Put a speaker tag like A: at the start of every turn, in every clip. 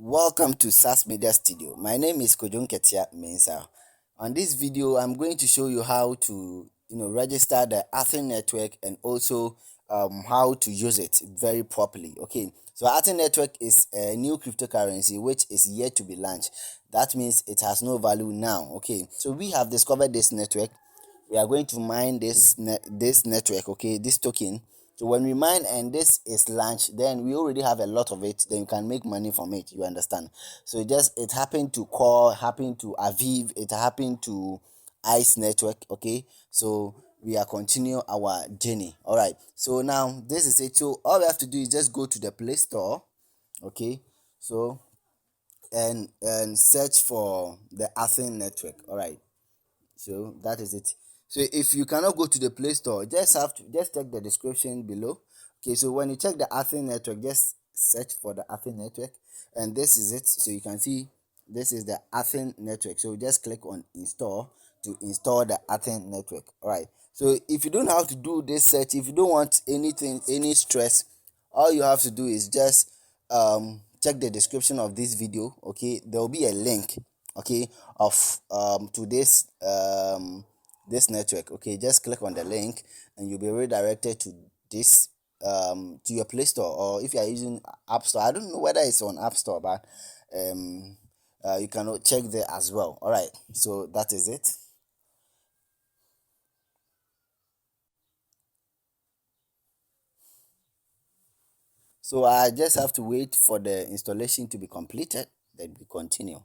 A: Welcome to SAS Media Studio. My name is Kojon Ketia Mensah. On this video, I'm going to show you how to register the Athene Network and also how to use it very properly. Okay, so Athene Network is a new cryptocurrency which is yet to be launched. That means it has no value now. Okay, so we have discovered this network. We are going to mine this network. Okay, this token. So when we mine and this is launched, then we already have a lot of it. Then you can make money from it. You understand? So it happened to Core, happened to Aviv, it happened to Ice Network. Okay, so we are continuing our journey. All right. So now this is it. So all we have to do is just go to the Play Store. Okay. So and search for the Athene Network. All right. So that is it. So if you cannot go to the Play Store, just check the description below. Okay, so when you check the Athene Network, just search for the Athene Network, and this is it. So you can see this is the Athene Network. So just click on install to install the Athene Network. All right. So if you don't know how to do this search, if you don't want any stress, all you have to do is just check the description of this video. Okay, there will be a link, okay, of to this network. Okay, just click on the link and you'll be redirected to this to your Play Store, or if you are using App Store, I don't know whether it's on App Store, but you can check there as well. All right, so that is it. So I just have to wait for the installation to be completed, then we continue.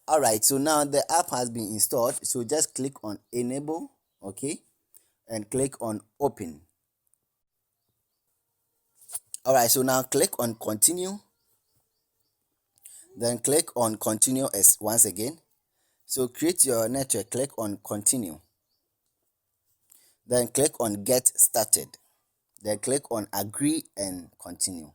A: All right, so now the app has been installed. So just click on enable, okay, and click on open. All right, so now click on continue, then click on continue as once again. So create your network, click on continue, then click on get started, then click on agree and continue.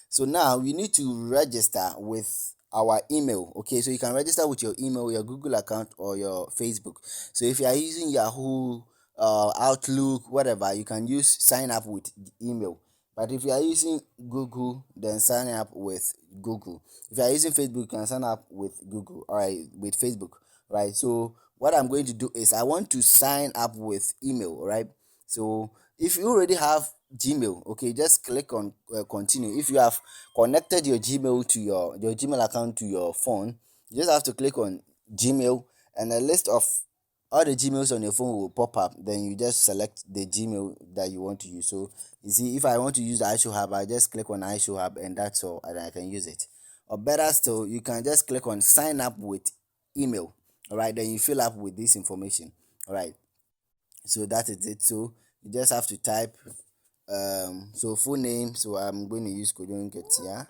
A: So now we need to register with our email. Okay, so you can register with your email, your Google account, or your Facebook. So if you are using Yahoo, Outlook, whatever, you can use sign up with email. But if you are using Google, then sign up with Google. If you are using Facebook, you can sign up with Google. All right, with Facebook. Right. So what I'm going to do is I want to sign up with email. All right. So if you already have Gmail, okay, just click on continue. If you have connected your Gmail to your Gmail account to your phone, you just have to click on Gmail, and a list of all the Gmails on your phone will pop up. Then you just select the Gmail that you want to use. So you see, if I want to use the iShowHub, I just click on iShowHub, and that's all, and I can use it. Or better still, you can just click on sign up with email. All right, then you fill up with this information. All right, so that is it. So you just have to type so full name. So I'm going to use Kojon Ketia.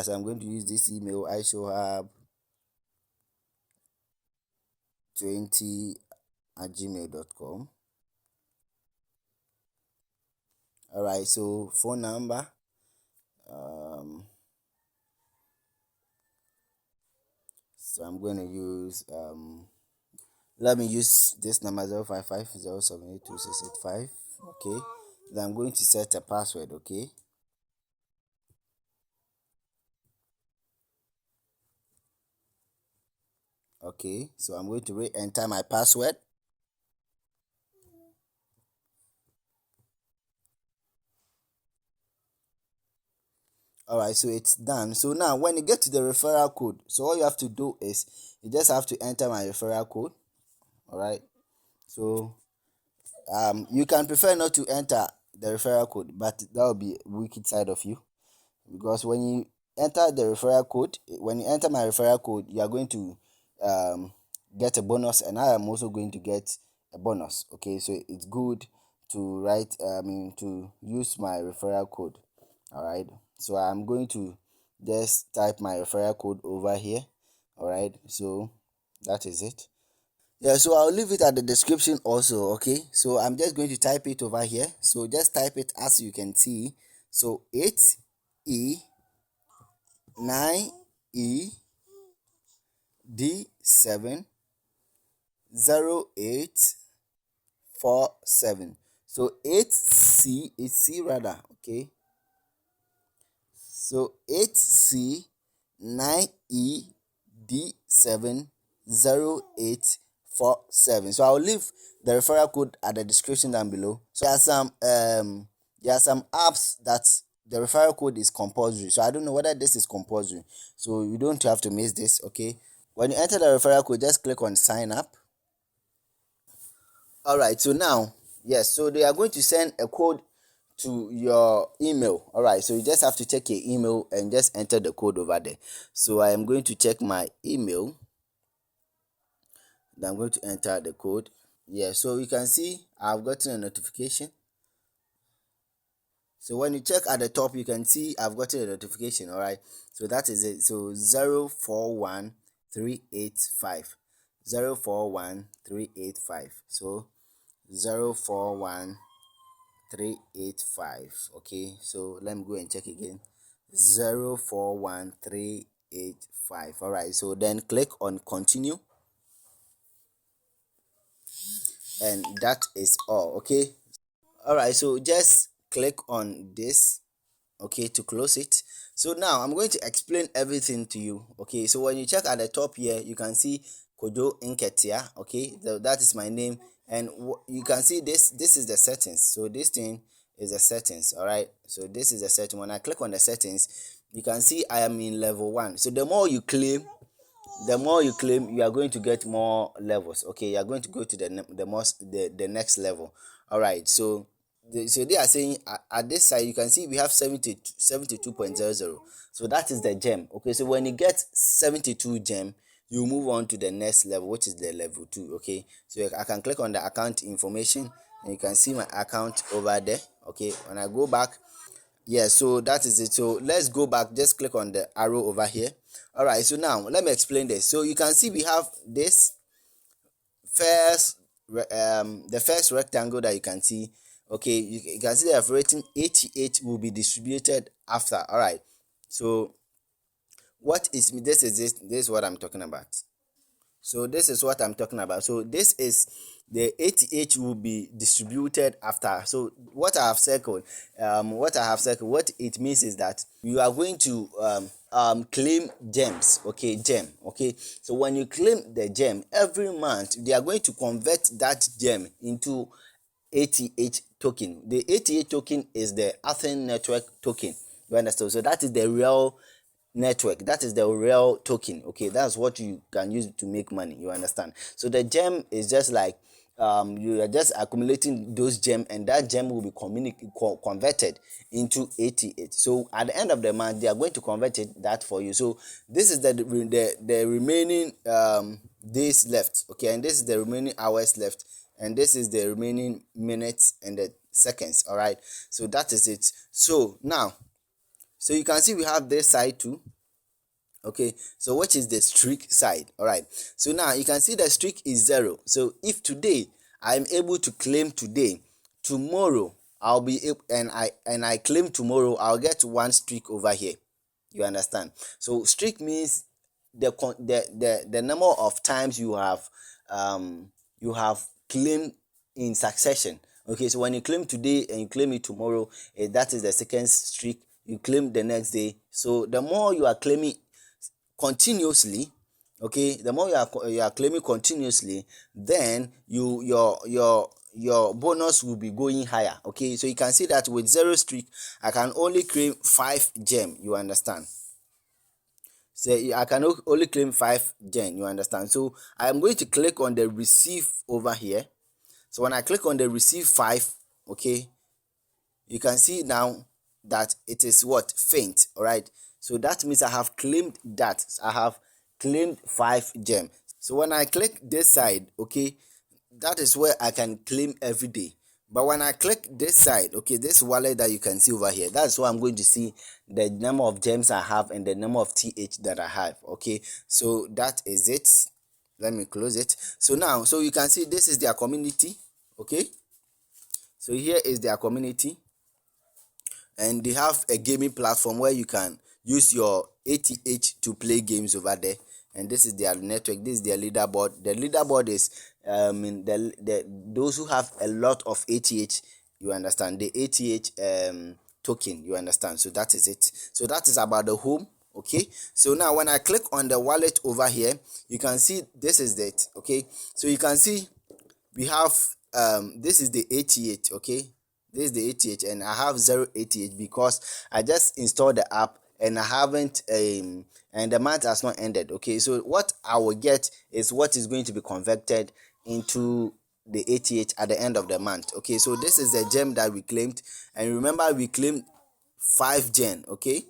A: So I'm going to use this email, ishowhub20@gmail.com. All right, so phone number, so I'm going to use let me use this number, 055078268. Okay, then I'm going to set a password. Okay, so I'm going to re-enter my password. All right, so it's done. So now when you get to the referral code, so all you have to do is you just have to enter my referral code. All right, so you can prefer not to enter the referral code, but that will be wicked side of you, because when you enter the referral code, when you enter my referral code, you are going to get a bonus, and I am also going to get a bonus. Okay, so it's good to to use my referral code. All right, so I'm going to just type my referral code over here. All right, so that is it. Yeah, so I'll leave it at the description also. Okay, so I'm just going to type it over here. So just type it as you can see. So 8E 9E D7 0847. So 8C is C rather. Okay, So 8C9ED70847. So I'll leave the referral code at the description down below. So there are some apps that the referral code is compulsory. So I don't know whether this is compulsory. So you don't have to miss this, okay? When you enter the referral code, just click on sign up. All right, so now, yes, so they are going to send a code to your email. All right, so you just have to check your email and just enter the code over there. So I am going to check my email. Then I'm going to enter the code. Yeah, so you can see I've gotten a notification. So when you check at the top, you can see I've gotten a notification. All right, so that is it. So 041385 041385. So 041385. Okay, so let me go and check again. 041385. All right, so then click on continue, and that is all. Okay, all right, so just click on this, okay, to close it. So now I'm going to explain everything to you. Okay, so when you check at the top here, you can see Kojo Nketia. Okay, that is my name, and you can see this is the settings. So this thing is the settings. All right, so this is the setting. When I click on the settings, you can see I am in level 1. So the more you claim, you are going to get more levels. Okay, you are going to go to the next level. All right, so they are saying at this side you can see we have 72.00. So that is the gem. Okay, so when you get 72 gem, you move on to the next level, which is the level 2. Okay, so I can click on the account information, and you can see my account over there. Okay, when I go back, yeah, so that is it. So let's go back. Just click on the arrow over here. All right, so now let me explain this. So you can see we have this first the first rectangle that you can see. Okay, you can see they have written 88 will be distributed after. All right, so what is this is what I'm talking about. So this is what I'm talking about. So this is the 88 will be distributed after. So what I have circled, what it means is that you are going to claim gems. Okay, gem. Okay, so when you claim the gem every month, they are going to convert that gem into 88 token. The 88 token is the Athene Network token. You understand? So that is the real network, that is the real token. Okay, that's what you can use to make money. You understand? So the gem is just like you are just accumulating those gem, and that gem will be converted into 88. So at the end of the month, they are going to convert that for you. So this is the remaining days left. Okay, and this is the remaining hours left, and this is the remaining minutes and the seconds. All right, so that is it. So now, so you can see we have this side too. Okay, so which is the streak side. All right, so now you can see the streak is 0. So if today I'm able to claim today, tomorrow I'll be able, and I claim tomorrow, I'll get 1 streak over here. You understand? So streak means the number of times you have claimed in succession. Okay, so when you claim today and you claim it tomorrow, that is the second streak. You claim the next day. So the more you are claiming continuously, okay, the more you are claiming continuously, then your bonus will be going higher. Okay, so you can see that with 0 streak I can only claim 5 gem. You understand? So I can only claim 5 gem. You understand? So I am going to click on the receive over here. So when I click on the receive 5, okay, you can see now that it is what? Faint. All right, so that means I have claimed that. I have claimed 5 gem. So when I click this side, okay, that is where I can claim every day. But when I click this side, okay, this wallet that you can see over here, that's where I'm going to see the number of gems I have and the number of TH that I have. Okay, so that is it. Let me close it. So now, so you can see this is their community. Okay, so here is their community, and they have a gaming platform where you can use your ATH to play games over there. And this is their network. This is their leaderboard. The leaderboard is those who have a lot of ATH. You understand? The ATH token. You understand? So that is it. So that is about the home. Okay, so now when I click on the wallet over here, you can see this is it. Okay, so you can see we have this is the 88. Okay, this is the 88, and I have 088 because I just installed the app and I haven't and the month has not ended. Okay, so what I will get is what is going to be converted into the 88 at the end of the month. Okay, so this is the gem that we claimed, and remember we claimed 5 gen. Okay,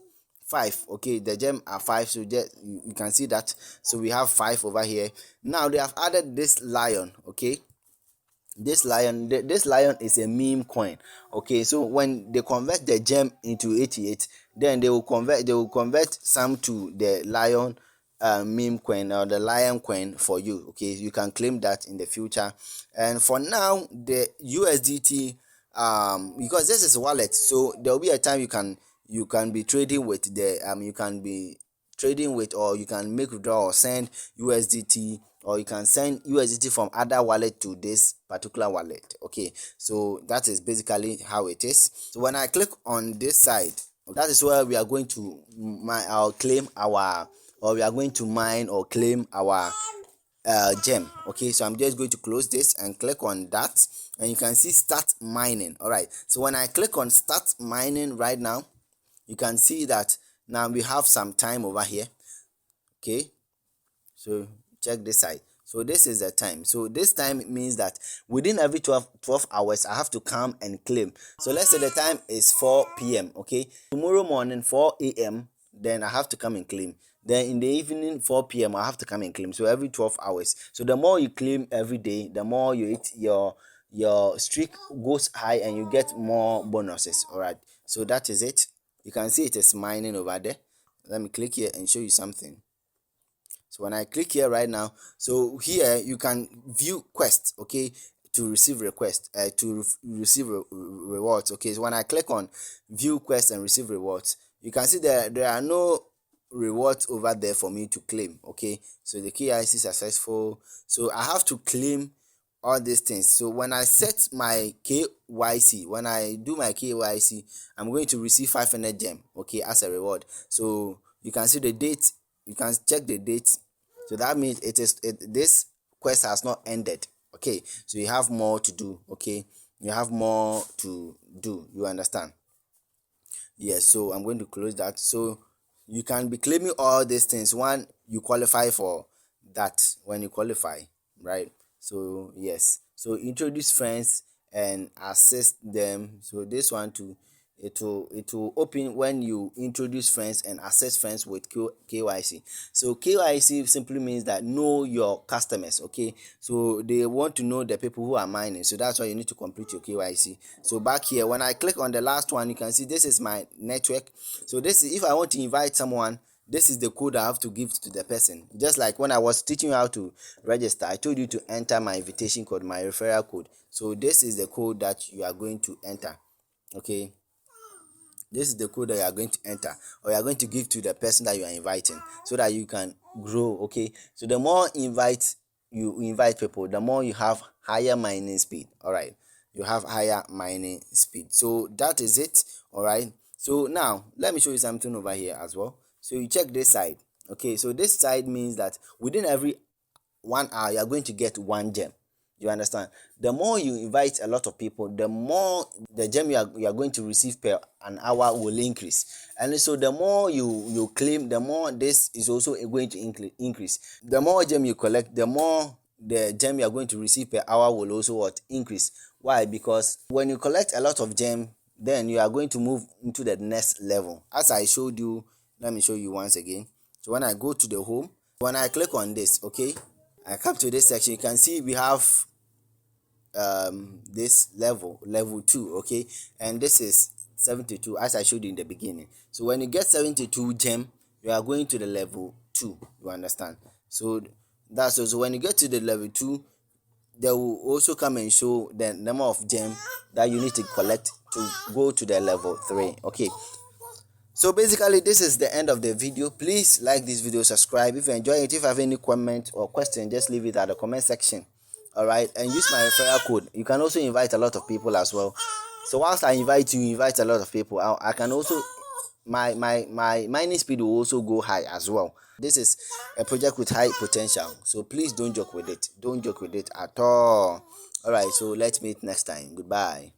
A: 5. Okay, the gem are 5, so just you can see that. So we have 5 over here. Now they have added this lion. Okay, this lion, this lion is a meme coin. Okay, so when they convert the gem into 88, then they will convert some to the lion meme coin or the lion coin for you. Okay, you can claim that in the future. And for now, the USDT, because this is wallet, so there will be a time you can be trading with the you can be trading with, or you can make withdrawal or send USDT, or you can send USDT from other wallet to this particular wallet. Okay, so that is basically how it is. So when I click on this side, that is where we are going to claim our, or we are going to mine or claim our gem. Okay, so I'm just going to close this and click on that, and you can see start mining. All right, so when I click on start mining right now, you can see that now we have some time over here. Okay, so check this side. So this is the time. So this time means that within every 12 hours I have to come and claim. So let's say the time is 4 p.m. Okay, tomorrow morning 4 a.m. then I have to come and claim. Then in the evening 4 p.m. I have to come and claim. So every 12 hours. So the more you claim every day, the more you hit your streak goes high and you get more bonuses. All right, so that is it. You can see it is mining over there. Let me click here and show you something. So when I click here right now, so here you can view quests. Okay, to receive requests, receive rewards. Okay, so when I click on view quests and receive rewards, you can see there are no rewards over there for me to claim. Okay, so the KIC successful, so I have to claim all these things. So when I set my KYC, when I do my KYC, I'm going to receive 500 gem, okay, as a reward. So you can see the date, you can check the date. So that means this quest has not ended. Okay, so you have more to do. Okay, you have more to do. You understand? Yes, so I'm going to close that. So you can be claiming all these things. One, you qualify for that when you qualify, right? So yes, so introduce friends and assist them. So this one too, it will open when you introduce friends and access friends with KYC. So KYC simply means that know your customers. Okay, so they want to know the people who are mining, so that's why you need to complete your KYC. So back here, when I click on the last one, you can see this is my network. So this is, if I want to invite someone, this is the code I have to give to the person. Just like when I was teaching you how to register, I told you to enter my invitation code, my referral code. So this is the code that you are going to enter. Okay, this is the code that you are going to enter, or you are going to give to the person that you are inviting, so that you can grow. Okay, so the more you invite people, the more you have higher mining speed. All right, you have higher mining speed. So that is it. All right, so now let me show you something over here as well. So you check this side. Okay, so this side means that within every 1 hour you are going to get 1 gem. You understand? The more you invite a lot of people, the more the gem you are going to receive per an hour will increase. And so the more you claim, the more this is also going to increase. The more gem you collect, the more the gem you are going to receive per hour will also increase. Why? Because when you collect a lot of gem, then you are going to move into the next level. As I showed you, let me show you once again. So when I go to the home, when I click on this, okay, I come to this section, you can see we have this level 2. Okay, and this is 72, as I showed you in the beginning. So when you get 72 gem, you are going to the level 2. You understand? So that's also when you get to the level 2, they will also come and show the number of gem that you need to collect to go to the level 3. Okay, so basically this is the end of the video. Please like this video, subscribe if you enjoy it. If you have any comment or question, just leave it at the comment section. All right, and use my referral code. You can also invite a lot of people as well So whilst I invite you, invite a lot of people. I can also my mining speed will also go high as well. This is a project with high potential, so please don't joke with it. Don't joke with it at all. All right, so let's meet next time. Goodbye.